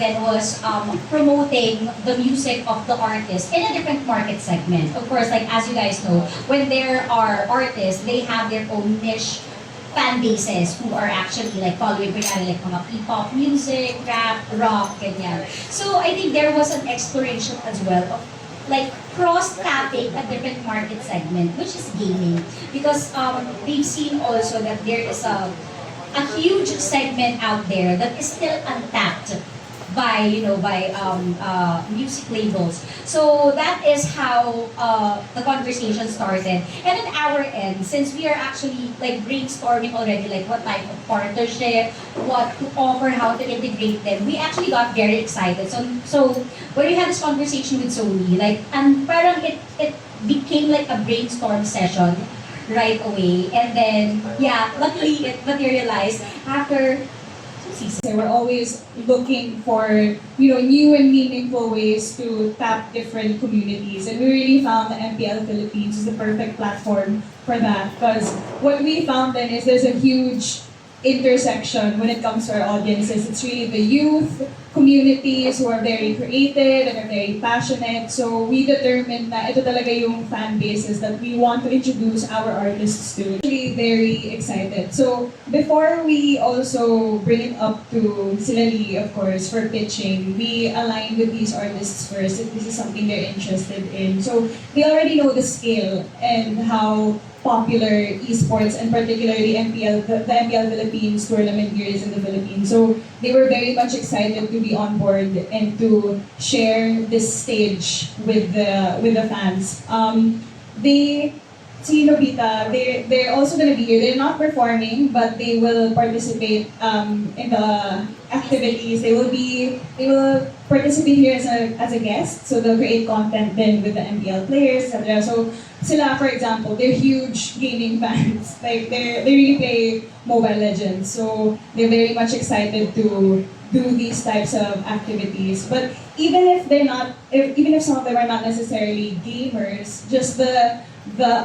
then was promoting the music of the artist in a different market segment. Of course, like as you guys know, when there are artists, they have their own niche fan bases who are actually like following like mga P-pop music, rap, rock, ganyan. So I think there was an exploration as well of like cross-tapping a different market segment, which is gaming. Because we've seen also that there is a huge segment out there that is still untapped by music labels. So that is how the conversation started. And at our end, since we are actually like brainstorming already, like what type of partnership, what to offer, how to integrate them, we actually got very excited. So when we had this conversation with Sony, like and parang it became like a brainstorm session right away. And then yeah, luckily it materialized after we're always looking for new and meaningful ways to tap different communities, and we really found the MPL Philippines is the perfect platform for that, because what we found then is there's a huge intersection when it comes to our audiences. It's really the youth communities who are very creative and are very passionate. So we determined na ito talaga yung fan bases that we want to introduce our artists to. Really very excited. So before we also bring it up to sila Lee, of course, for pitching, we aligned with these artists first if this is something they're interested in. So they already know the scale and how popular esports and particularly the MPL Philippines tournament here is in the Philippines. So they were very much excited to be on board and to share this stage with the fans. Si Nobita, they're also gonna be here. They're not performing, but they will participate in the activities. They will participate here as a guest. So they'll create content then with the MPL players, etc. So sila, for example, they're huge gaming fans. Like they really play Mobile Legends. So they're very much excited to do these types of activities. But even if some of them are not necessarily gamers, just the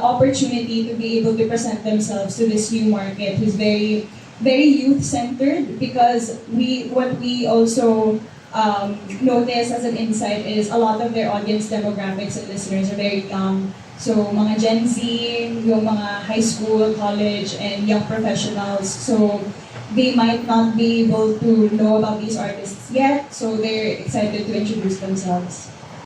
opportunity to be able to present themselves to this new market who's very, very youth-centered, because what we also notice as an insight is a lot of their audience demographics and listeners are very young. So mga Gen Z, yung mga high school, college, and young professionals. So they might not be able to know about these artists yet, so they're excited to introduce themselves.